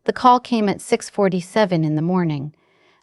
The call came at 6:47 in the morning.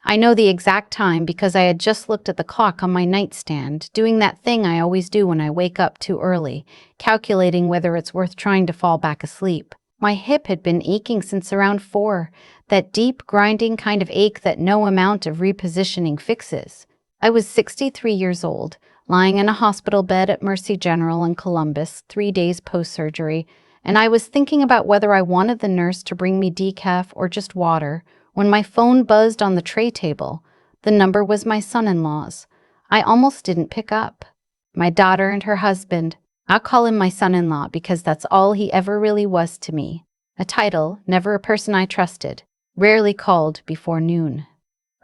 I know the exact time because I had just looked at the clock on my nightstand, doing that thing I always do when I wake up too early, calculating whether it's worth trying to fall back asleep. My hip had been aching since around 4, that deep, grinding kind of ache that no amount of repositioning fixes. I was 63 years old, lying in a hospital bed at Mercy General in Columbus, 3 days post-surgery, and I was thinking about whether I wanted the nurse to bring me decaf or just water, when my phone buzzed on the tray table. The number was my son-in-law's. I almost didn't pick up. My daughter and her husband. I'll call him my son-in-law because that's all he ever really was to me. A title, never a person I trusted. Rarely called before noon.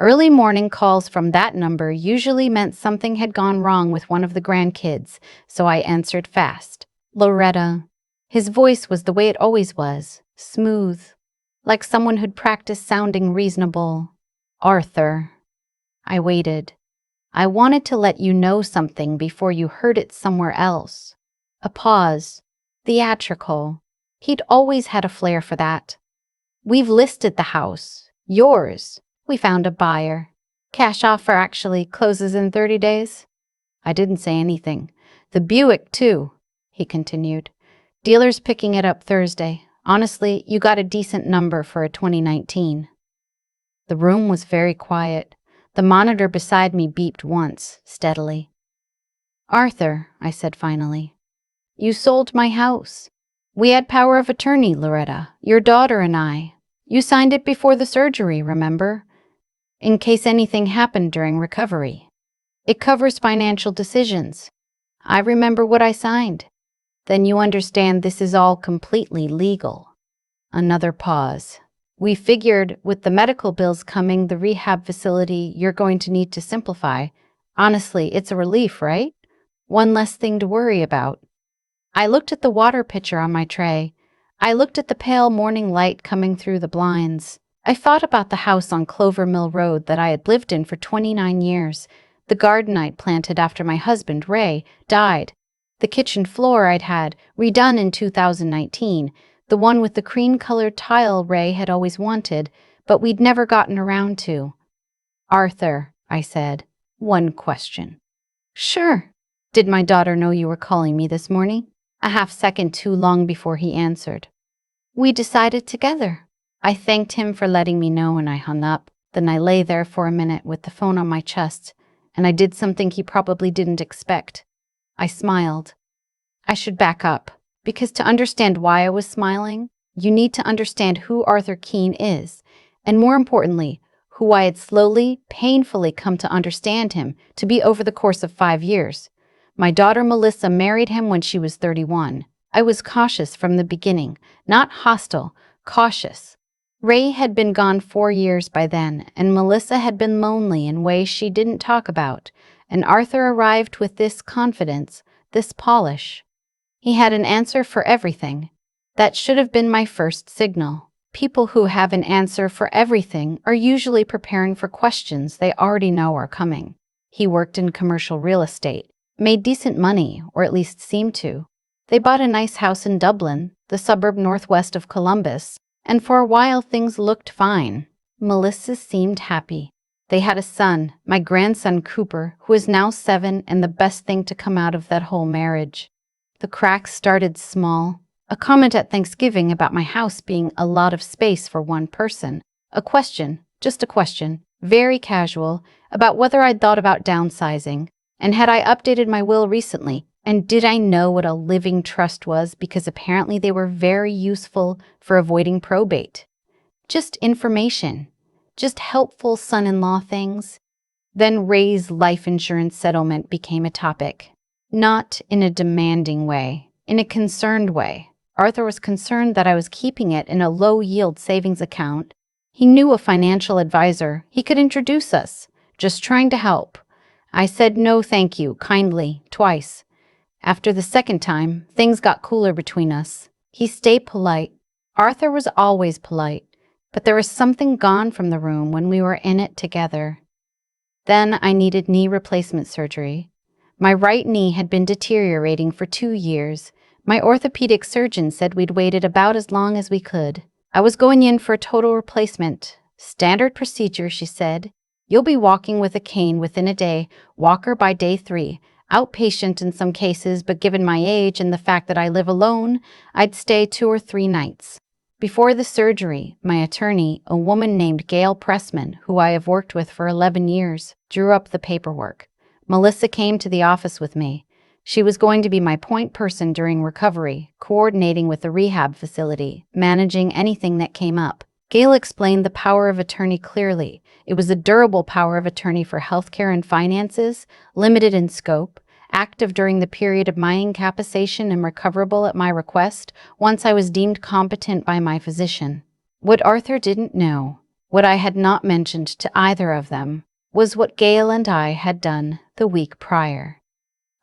Early morning calls from that number usually meant something had gone wrong with one of the grandkids, so I answered fast. Loretta. His voice was the way it always was, smooth, like someone who'd practiced sounding reasonable. Arthur. I waited. I wanted to let you know something before you heard it somewhere else. A pause. Theatrical. He'd always had a flair for that. We've listed the house. Yours. We found a buyer. Cash offer actually closes in 30 days. I didn't say anything. The Buick, too, he continued. Dealer's picking it up Thursday. Honestly, you got a decent number for a 2019. The room was very quiet. The monitor beside me beeped once, steadily. Arthur, I said finally, you sold my house. We had power of attorney, Loretta, your daughter and I. You signed it before the surgery, remember? In case anything happened during recovery. It covers financial decisions. I remember what I signed. Then you understand this is all completely legal. Another pause. We figured with the medical bills coming, the rehab facility you're going to need to simplify. Honestly, it's a relief, right? One less thing to worry about. I looked at the water pitcher on my tray. I looked at the pale morning light coming through the blinds. I thought about the house on Clover Mill Road that I had lived in for 29 years, the garden I'd planted after my husband, Ray, died, the kitchen floor I'd had redone in 2019, the one with the cream-colored tile Ray had always wanted, but we'd never gotten around to. Arthur, I said, one question. Sure. Did my daughter know you were calling me this morning? A half-second too long before he answered. We decided together. I thanked him for letting me know and I hung up. Then I lay there for a minute with the phone on my chest, and I did something he probably didn't expect. I smiled. I should back up, because to understand why I was smiling, you need to understand who Arthur Keene is, and more importantly, who I had slowly, painfully come to understand him to be over the course of 5 years. My daughter Melissa married him when she was 31. I was cautious from the beginning, not hostile, cautious. Ray had been gone 4 years by then, and Melissa had been lonely in ways she didn't talk about, and Arthur arrived with this confidence, this polish. He had an answer for everything. That should have been my first signal. People who have an answer for everything are usually preparing for questions they already know are coming. He worked in commercial real estate, made decent money, or at least seemed to. They bought a nice house in Dublin, the suburb northwest of Columbus, and for a while things looked fine. Melissa seemed happy. They had a son, my grandson Cooper, who is now 7 and the best thing to come out of that whole marriage. The cracks started small. A comment at Thanksgiving about my house being a lot of space for one person. A question, just a question, very casual, about whether I'd thought about downsizing, and had I updated my will recently, and did I know what a living trust was because apparently they were very useful for avoiding probate. Just information. Just helpful son-in-law things. Then Ray's life insurance settlement became a topic. Not in a demanding way, in a concerned way. Arthur was concerned that I was keeping it in a low-yield savings account. He knew a financial advisor. He could introduce us. Just trying to help. I said no thank you, kindly, twice. After the second time, things got cooler between us. He stayed polite. Arthur was always polite, but there was something gone from the room when we were in it together. Then I needed knee replacement surgery. My right knee had been deteriorating for 2 years. My orthopedic surgeon said we'd waited about as long as we could. I was going in for a total replacement. Standard procedure, she said. You'll be walking with a cane within a day, walker by day 3. Outpatient in some cases, but given my age and the fact that I live alone, I'd stay 2 or 3 nights. Before the surgery, my attorney, a woman named Gail Pressman, who I have worked with for 11 years, drew up the paperwork. Melissa came to the office with me. She was going to be my point person during recovery, coordinating with the rehab facility, managing anything that came up. Gail explained the power of attorney clearly. It was a durable power of attorney for healthcare and finances, limited in scope, active during the period of my incapacitation and recoverable at my request once I was deemed competent by my physician. What Arthur didn't know, what I had not mentioned to either of them, was what Gail and I had done the week prior.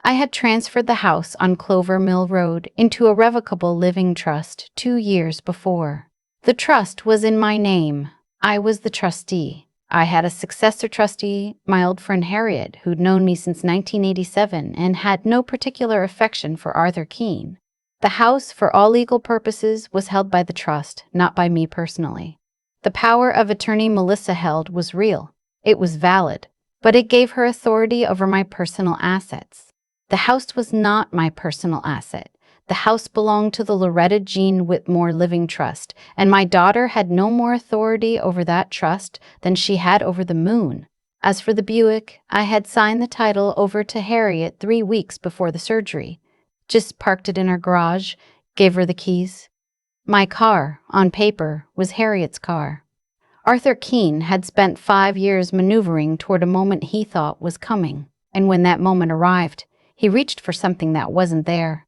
I had transferred the house on Clover Mill Road into a revocable living trust 2 years before. The trust was in my name. I was the trustee. I had a successor trustee, my old friend Harriet, who'd known me since 1987 and had no particular affection for Arthur Keene. The house, for all legal purposes, was held by the trust, not by me personally. The power of attorney Melissa held was real. It was valid, but it gave her authority over my personal assets. The house was not my personal asset. The house belonged to the Loretta Jean Whitmore Living Trust, and my daughter had no more authority over that trust than she had over the moon. As for the Buick, I had signed the title over to Harriet 3 weeks before the surgery. Just parked it in her garage, gave her the keys. My car, on paper, was Harriet's car. Arthur Keene had spent 5 years maneuvering toward a moment he thought was coming, and when that moment arrived, he reached for something that wasn't there.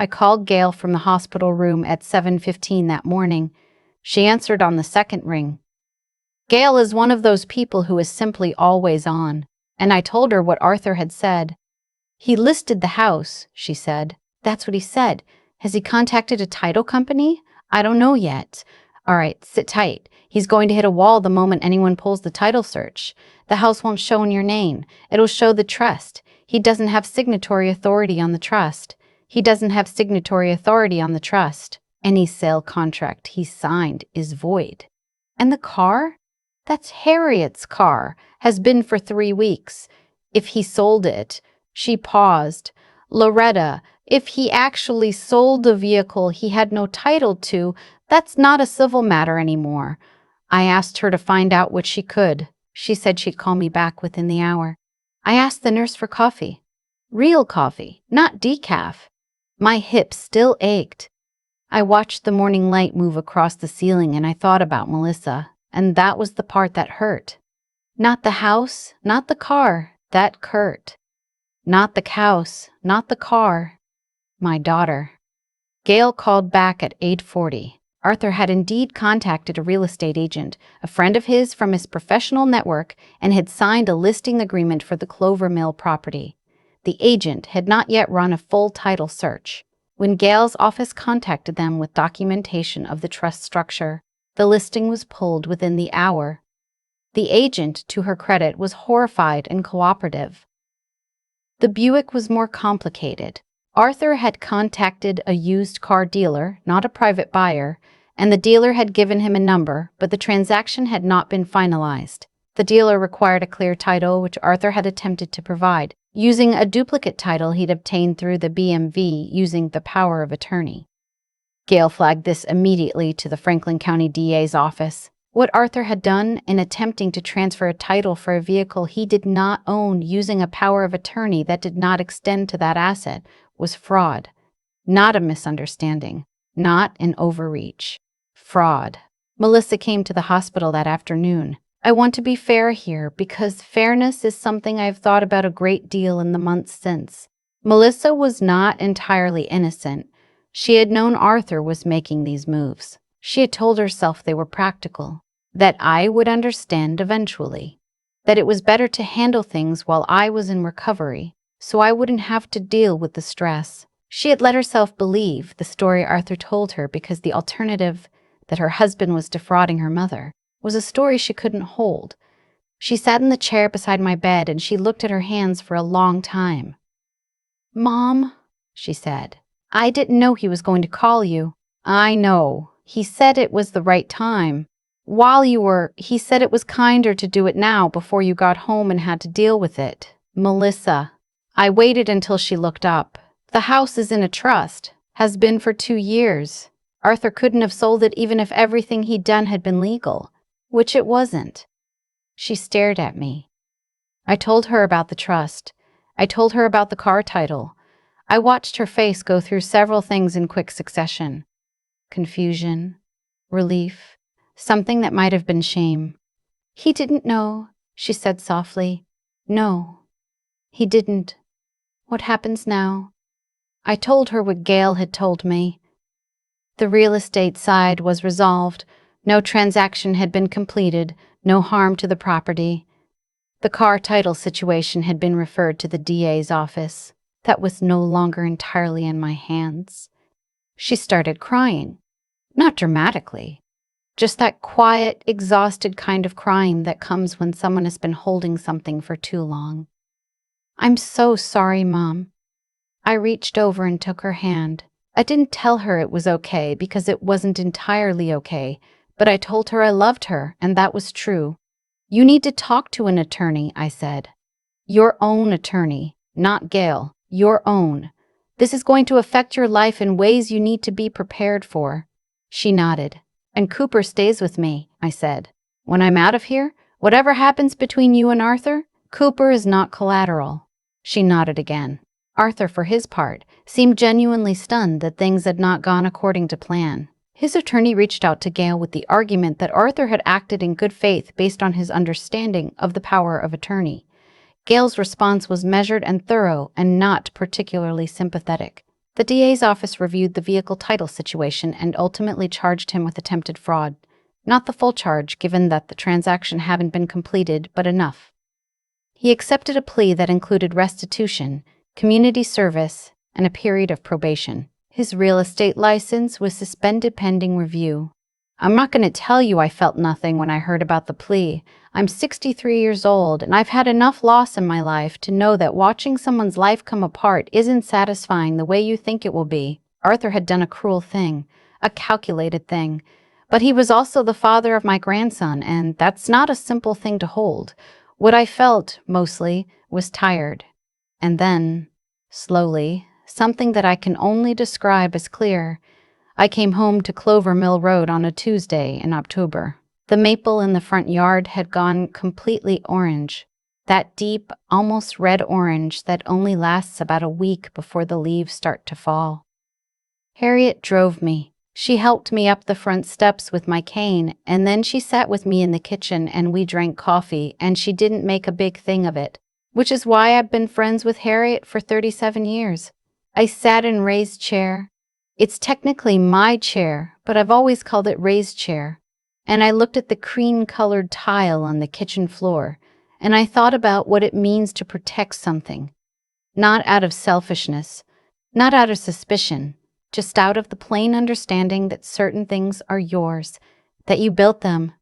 I called Gail from the hospital room at 7:15 that morning. She answered on the second ring. Gail is one of those people who is simply always on, and I told her what Arthur had said. He listed the house, she said. That's what he said. Has he contacted a title company? I don't know yet. All right, sit tight. He's going to hit a wall the moment anyone pulls the title search. The house won't show in your name. It'll show the trust. He doesn't have signatory authority on the trust. He doesn't have signatory authority on the trust. Any sale contract he signed is void. And the car? That's Harriet's car. Has been for 3 weeks. If he sold it, she paused. Loretta, if he actually sold the vehicle he had no title to, that's not a civil matter anymore. I asked her to find out what she could. She said she'd call me back within the hour. I asked the nurse for coffee. Real coffee, not decaf. My hips still ached. I watched the morning light move across the ceiling and I thought about Melissa, and that was the part that hurt. Not the house, not the car, that hurt. Not the house, not the car. My daughter. Gail called back at 8:40. Arthur had indeed contacted a real estate agent, a friend of his from his professional network, and had signed a listing agreement for the Clover Mill property. The agent had not yet run a full title search. When Gail's office contacted them with documentation of the trust structure, the listing was pulled within the hour. The agent, to her credit, was horrified and cooperative. The Buick was more complicated. Arthur had contacted a used car dealer, not a private buyer, and the dealer had given him a number, but the transaction had not been finalized. The dealer required a clear title, which Arthur had attempted to provide, using a duplicate title he'd obtained through the BMV using the power of attorney. Gail flagged this immediately to the Franklin County DA's office. What Arthur had done in attempting to transfer a title for a vehicle he did not own using a power of attorney that did not extend to that asset was fraud, not a misunderstanding, not an overreach. Fraud. Melissa came to the hospital that afternoon. I want to be fair here because fairness is something I've thought about a great deal in the months since. Melissa was not entirely innocent. She had known Arthur was making these moves. She had told herself they were practical, that I would understand eventually, that it was better to handle things while I was in recovery, so I wouldn't have to deal with the stress. She had let herself believe the story Arthur told her because the alternative, that her husband was defrauding her mother, was a story she couldn't hold. She sat in the chair beside my bed and she looked at her hands for a long time. "Mom," she said, "I didn't know he was going to call you." "I know. He said it was the right time. He said it was kinder to do it now before you got home and had to deal with it. Melissa. I waited until she looked up. The house is in a trust. Has been for 2 years. Arthur couldn't have sold it even if everything he'd done had been legal, which it wasn't. She stared at me. I told her about the trust. I told her about the car title. I watched her face go through several things in quick succession. Confusion, relief, something that might have been shame. He didn't know, she said softly. No, he didn't. What happens now? I told her what Gail had told me. The real estate side was resolved. No transaction had been completed, no harm to the property. The car title situation had been referred to the DA's office. That was no longer entirely in my hands. She started crying. Not dramatically. Just that quiet, exhausted kind of crying that comes when someone has been holding something for too long. I'm so sorry, Mom. I reached over and took her hand. I didn't tell her it was okay because it wasn't entirely okay, but I told her I loved her, and that was true. You need to talk to an attorney, I said. Your own attorney, not Gail, your own. This is going to affect your life in ways you need to be prepared for. She nodded. And Cooper stays with me, I said. When I'm out of here, whatever happens between you and Arthur, Cooper is not collateral. She nodded again. Arthur, for his part, seemed genuinely stunned that things had not gone according to plan. His attorney reached out to Gail with the argument that Arthur had acted in good faith based on his understanding of the power of attorney. Gail's response was measured and thorough and not particularly sympathetic. The DA's office reviewed the vehicle title situation and ultimately charged him with attempted fraud. Not the full charge, given that the transaction hadn't been completed, but enough. He accepted a plea that included restitution, community service, and a period of probation. His real estate license was suspended pending review. I'm not going to tell you I felt nothing when I heard about the plea. I'm 63 years old, and I've had enough loss in my life to know that watching someone's life come apart isn't satisfying the way you think it will be. Arthur had done a cruel thing, a calculated thing. But he was also the father of my grandson, and that's not a simple thing to hold. What I felt, mostly, was tired. And then, slowly, something that I can only describe as clear. I came home to Clover Mill Road on a Tuesday in October. The maple in the front yard had gone completely orange. That deep, almost red orange that only lasts about a week before the leaves start to fall. Harriet drove me. She helped me up the front steps with my cane, and then she sat with me in the kitchen and we drank coffee, and she didn't make a big thing of it. Which is why I've been friends with Harriet for 37 years. I sat in Ray's chair. It's technically my chair, but I've always called it Ray's chair. And I looked at the cream-colored tile on the kitchen floor, and I thought about what it means to protect something. Not out of selfishness, not out of suspicion, just out of the plain understanding that certain things are yours, that you built them,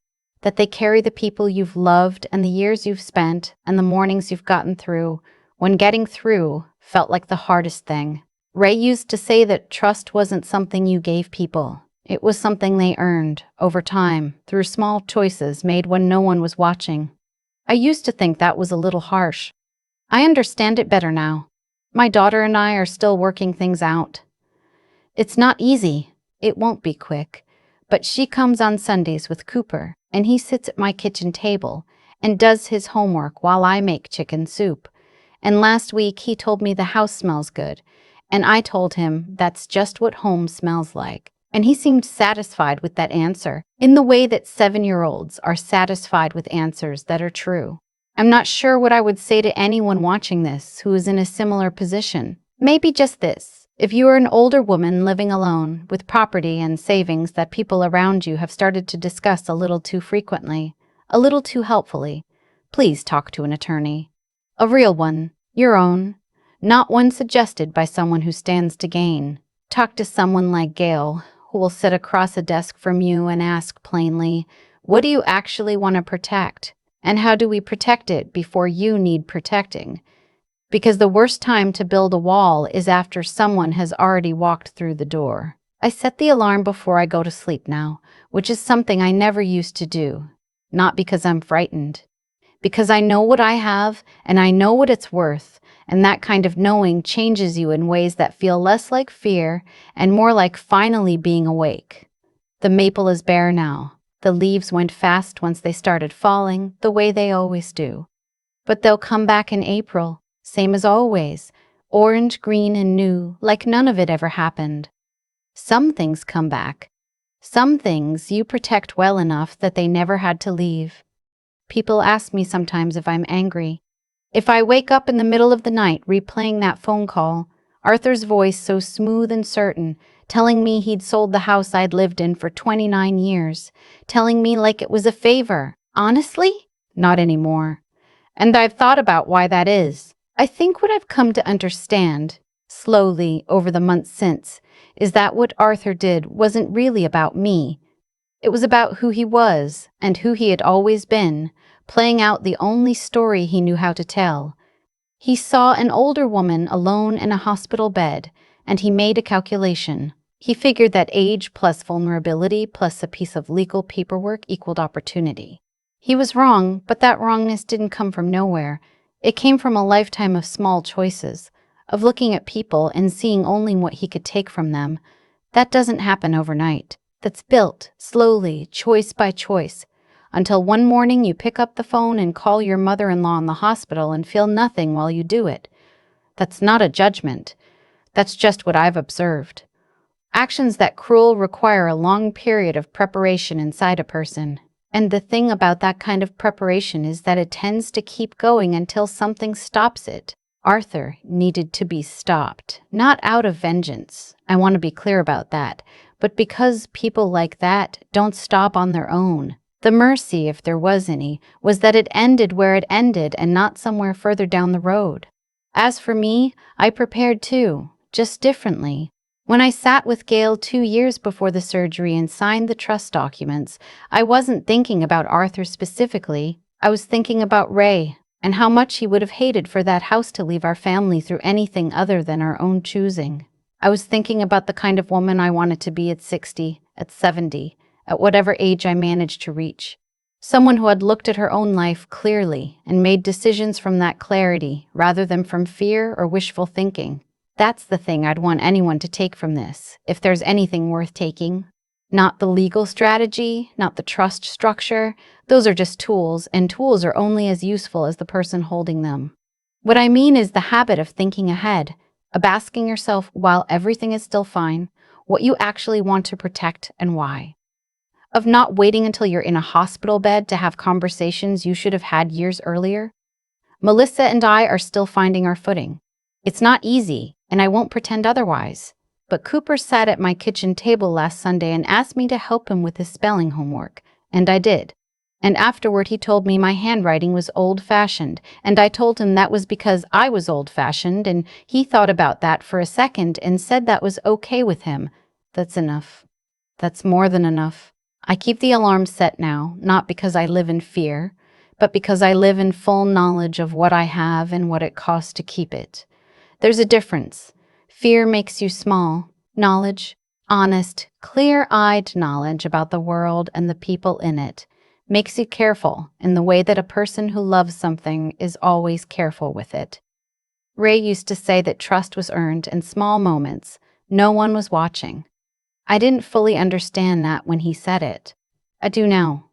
that they carry the people you've loved and the years you've spent and the mornings you've gotten through, when getting through felt like the hardest thing. Ray used to say that trust wasn't something you gave people. It was something they earned, over time, through small choices made when no one was watching. I used to think that was a little harsh. I understand it better now. My daughter and I are still working things out. It's not easy. It won't be quick. But she comes on Sundays with Cooper, and he sits at my kitchen table and does his homework while I make chicken soup. And last week he told me the house smells good, and I told him that's just what home smells like. And he seemed satisfied with that answer, in the way that 7-year-olds are satisfied with answers that are true. I'm not sure what I would say to anyone watching this who is in a similar position. Maybe just this. If you are an older woman living alone, with property and savings that people around you have started to discuss a little too frequently, a little too helpfully, please talk to an attorney. A real one, your own, not one suggested by someone who stands to gain. Talk to someone like Gail, who will sit across a desk from you and ask plainly, what do you actually want to protect? And how do we protect it before you need protecting? Because the worst time to build a wall is after someone has already walked through the door. I set the alarm before I go to sleep now, which is something I never used to do. Not because I'm frightened. Because I know what I have and I know what it's worth, and that kind of knowing changes you in ways that feel less like fear and more like finally being awake. The maple is bare now. The leaves went fast once they started falling, the way they always do. But they'll come back in April, same as always, orange, green, and new, like none of it ever happened. Some things come back. Some things you protect well enough that they never had to leave. People ask me sometimes if I'm angry. If I wake up in the middle of the night replaying that phone call, Arthur's voice so smooth and certain, telling me he'd sold the house I'd lived in for 29 years, telling me like it was a favor. Honestly? Not anymore. And I've thought about why that is. I think what I've come to understand, slowly over the months since, is that what Arthur did wasn't really about me. It was about who he was and who he had always been, playing out the only story he knew how to tell. He saw an older woman alone in a hospital bed, and he made a calculation. He figured that age plus vulnerability plus a piece of legal paperwork equaled opportunity. He was wrong, but that wrongness didn't come from nowhere. It came from a lifetime of small choices, of looking at people and seeing only what he could take from them. That doesn't happen overnight. That's built, slowly, choice by choice, until one morning you pick up the phone and call your mother-in-law in the hospital and feel nothing while you do it. That's not a judgment. That's just what I've observed. Actions that cruel require a long period of preparation inside a person. And the thing about that kind of preparation is that it tends to keep going until something stops it. Arthur needed to be stopped, not out of vengeance. I want to be clear about that. But because people like that don't stop on their own. The mercy, if there was any, was that it ended where it ended and not somewhere further down the road. As for me, I prepared too, just differently. When I sat with Gail 2 years before the surgery and signed the trust documents, I wasn't thinking about Arthur specifically. I was thinking about Ray and how much he would have hated for that house to leave our family through anything other than our own choosing. I was thinking about the kind of woman I wanted to be at 60, at 70, at whatever age I managed to reach. Someone who had looked at her own life clearly and made decisions from that clarity rather than from fear or wishful thinking. That's the thing I'd want anyone to take from this, if there's anything worth taking. Not the legal strategy, not the trust structure. Those are just tools, and tools are only as useful as the person holding them. What I mean is the habit of thinking ahead, of asking yourself while everything is still fine, what you actually want to protect and why. Of not waiting until you're in a hospital bed to have conversations you should have had years earlier. Melissa and I are still finding our footing. It's not easy, and I won't pretend otherwise. But Cooper sat at my kitchen table last Sunday and asked me to help him with his spelling homework, and I did. And afterward he told me my handwriting was old-fashioned, and I told him that was because I was old-fashioned, and he thought about that for a second and said that was okay with him. That's enough. That's more than enough. I keep the alarm set now, not because I live in fear, but because I live in full knowledge of what I have and what it costs to keep it. There's a difference. Fear makes you small. Knowledge, honest, clear-eyed knowledge about the world and the people in it, makes you careful in the way that a person who loves something is always careful with it. Ray used to say that trust was earned in small moments. No one was watching. I didn't fully understand that when he said it. I do now.